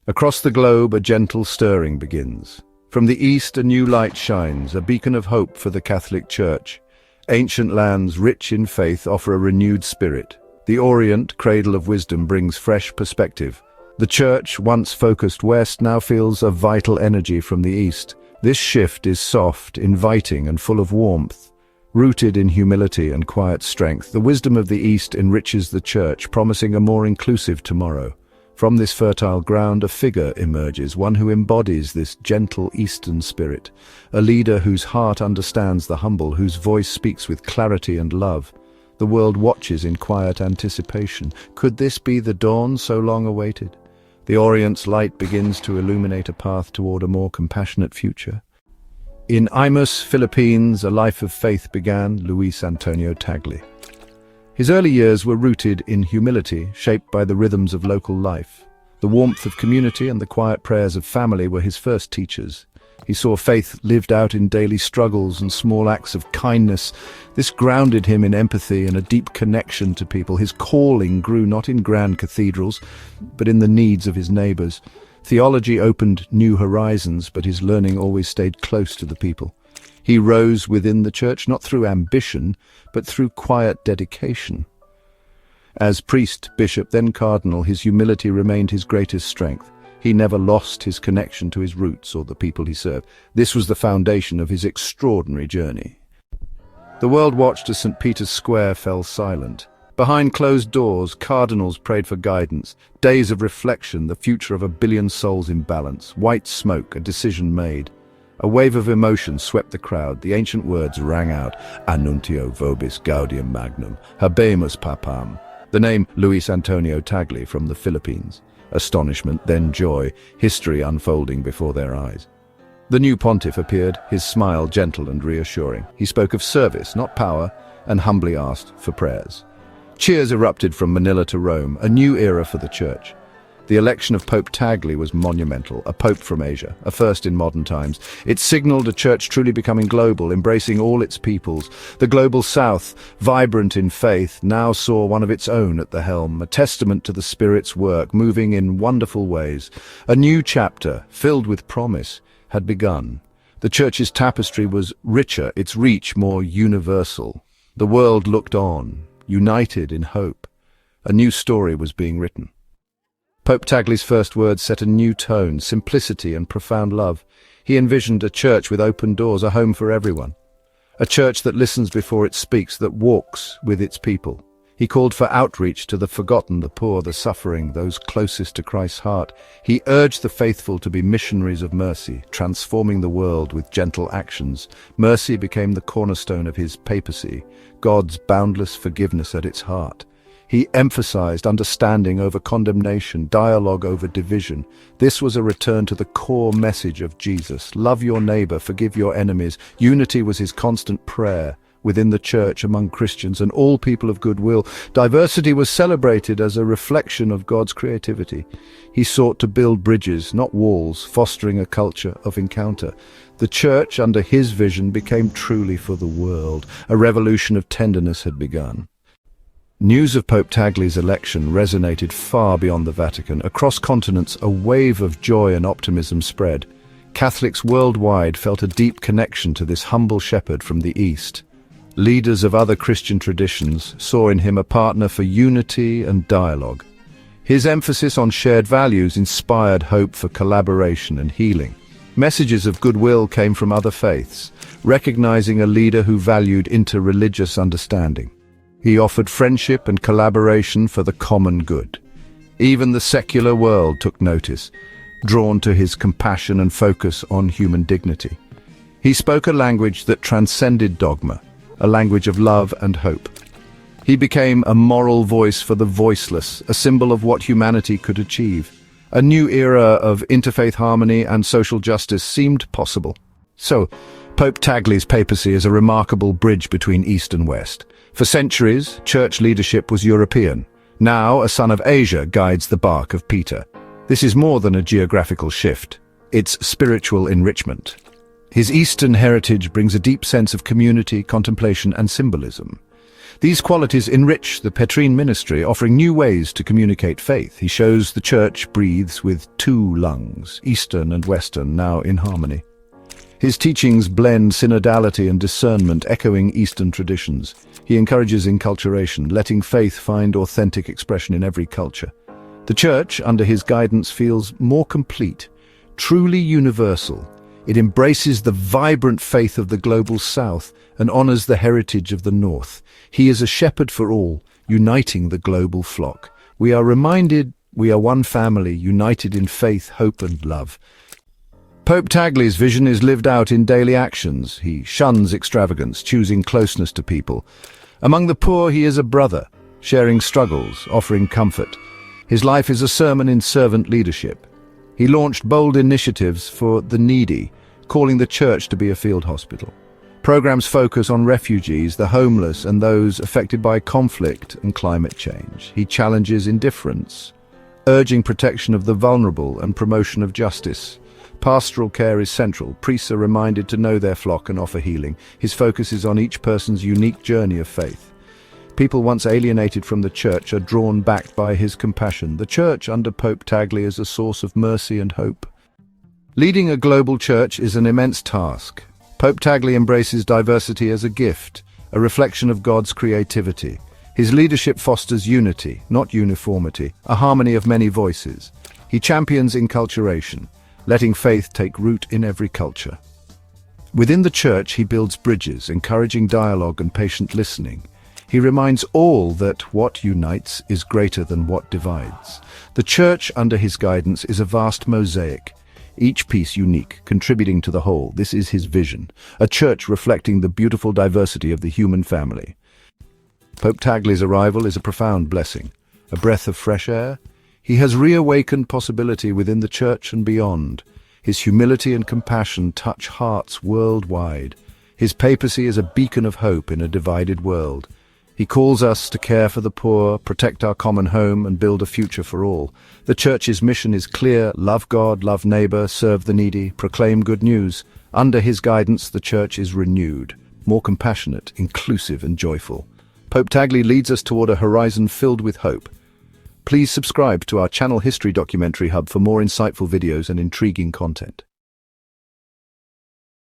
Across the globe, a gentle stirring begins. From the east, a new light shines, a beacon of hope for the Catholic Church. Ancient lands, rich in faith, offer a renewed spirit. The Orient, cradle of wisdom, brings fresh perspective. The Church, once focused west, now feels a vital energy from the east. This shift is soft, inviting, and full of warmth. Rooted in humility and quiet strength, the wisdom of the East enriches the Church, promising a more inclusive tomorrow. From this fertile ground, a figure emerges, one who embodies this gentle Eastern spirit, a leader whose heart understands the humble, whose voice speaks with clarity and love. The world watches in quiet anticipation. Could this be the dawn so long awaited? The Orient's light begins to illuminate a path toward a more compassionate future. In Imus, Philippines, a life of faith began. Luis Antonio Tagle. His early years were rooted in humility, shaped by the rhythms of local life. The warmth of community and the quiet prayers of family were his first teachers. He saw faith lived out in daily struggles and small acts of kindness. This grounded him in empathy and a deep connection to people. His calling grew not in grand cathedrals, but in the needs of his neighbors. Theology opened new horizons, but his learning always stayed close to the people. He rose within the Church not through ambition, but through quiet dedication. As priest, bishop, then cardinal, his humility remained his greatest strength. He never lost his connection to his roots or the people he served. This was the foundation of his extraordinary journey. The world watched as St. Peter's Square fell silent. Behind closed doors, cardinals prayed for guidance. Days of reflection, the future of 1 billion souls in balance. White smoke, a decision made. A wave of emotion swept the crowd. The ancient words rang out, Annuntio vobis gaudium magnum, habemus papam. The name Luis Antonio Tagle from the Philippines. Astonishment, then joy, history unfolding before their eyes. The new pontiff appeared, his smile gentle and reassuring. He spoke of service, not power, and humbly asked for prayers. Cheers erupted from Manila to Rome, a new era for the Church. The election of Pope Tagle was monumental, a pope from Asia, a first in modern times. It signaled a Church truly becoming global, embracing all its peoples. The global South, vibrant in faith, now saw one of its own at the helm, a testament to the Spirit's work, moving in wonderful ways. A new chapter, filled with promise, had begun. The Church's tapestry was richer, its reach more universal. The world looked on, united in hope. A new story was being written. Pope Tagle's first words set a new tone, simplicity and profound love. He envisioned a Church with open doors, a home for everyone. A Church that listens before it speaks, that walks with its people. He called for outreach to the forgotten, the poor, the suffering, those closest to Christ's heart. He urged the faithful to be missionaries of mercy, transforming the world with gentle actions. Mercy became the cornerstone of his papacy, God's boundless forgiveness at its heart. He emphasized understanding over condemnation, dialogue over division. This was a return to the core message of Jesus. Love your neighbor, forgive your enemies. Unity was his constant prayer within the Church, among Christians and all people of goodwill. Diversity was celebrated as a reflection of God's creativity. He sought to build bridges, not walls, fostering a culture of encounter. The Church, under his vision, became truly for the world. A revolution of tenderness had begun. News of Pope Tagle's election resonated far beyond the Vatican. Across continents, a wave of joy and optimism spread. Catholics worldwide felt a deep connection to this humble shepherd from the East. Leaders of other Christian traditions saw in him a partner for unity and dialogue. His emphasis on shared values inspired hope for collaboration and healing. Messages of goodwill came from other faiths, recognizing a leader who valued interreligious understanding. He offered friendship and collaboration for the common good. Even the secular world took notice, drawn to his compassion and focus on human dignity. He spoke a language that transcended dogma, a language of love and hope. He became a moral voice for the voiceless, a symbol of what humanity could achieve. A new era of interfaith harmony and social justice seemed possible. So, Pope Tagle's papacy is a remarkable bridge between East and West. For centuries, Church leadership was European. Now, a son of Asia guides the bark of Peter. This is more than a geographical shift. It's spiritual enrichment. His Eastern heritage brings a deep sense of community, contemplation, and symbolism. These qualities enrich the Petrine ministry, offering new ways to communicate faith. He shows the Church breathes with two lungs, Eastern and Western, now in harmony. His teachings blend synodality and discernment, echoing Eastern traditions. He encourages enculturation, letting faith find authentic expression in every culture. The Church, under his guidance, feels more complete, truly universal. It embraces the vibrant faith of the global South and honors the heritage of the North. He is a shepherd for all, uniting the global flock. We are reminded we are one family, united in faith, hope and love. Pope Tagle's vision is lived out in daily actions. He shuns extravagance, choosing closeness to people. Among the poor, he is a brother, sharing struggles, offering comfort. His life is a sermon in servant leadership. He launched bold initiatives for the needy, calling the Church to be a field hospital. Programs focus on refugees, the homeless, and those affected by conflict and climate change. He challenges indifference, urging protection of the vulnerable and promotion of justice. Pastoral care is central. Priests are reminded to know their flock and offer healing. His focus is on each person's unique journey of faith. People once alienated from the Church are drawn back by his compassion. The Church under Pope Tagle is a source of mercy and hope. Leading a global Church is an immense task. Pope Tagle embraces diversity as a gift, a reflection of God's creativity. His leadership fosters unity, not uniformity, a harmony of many voices. He champions enculturation, letting faith take root in every culture. Within the Church, he builds bridges, encouraging dialogue and patient listening. He reminds all that what unites is greater than what divides. The Church, under his guidance, is a vast mosaic, each piece unique, contributing to the whole. This is his vision, a Church reflecting the beautiful diversity of the human family. Pope Tagle's arrival is a profound blessing, a breath of fresh air. He has reawakened possibility within the Church and beyond. His humility and compassion touch hearts worldwide. His papacy is a beacon of hope in a divided world. He calls us to care for the poor, protect our common home, and build a future for all. The Church's mission is clear: love God, love neighbor, serve the needy, proclaim good news. Under his guidance, the Church is renewed, more compassionate, inclusive, and joyful. Pope Tagle leads us toward a horizon filled with hope. Please subscribe to our channel History Documentary Hub for more insightful videos and intriguing content.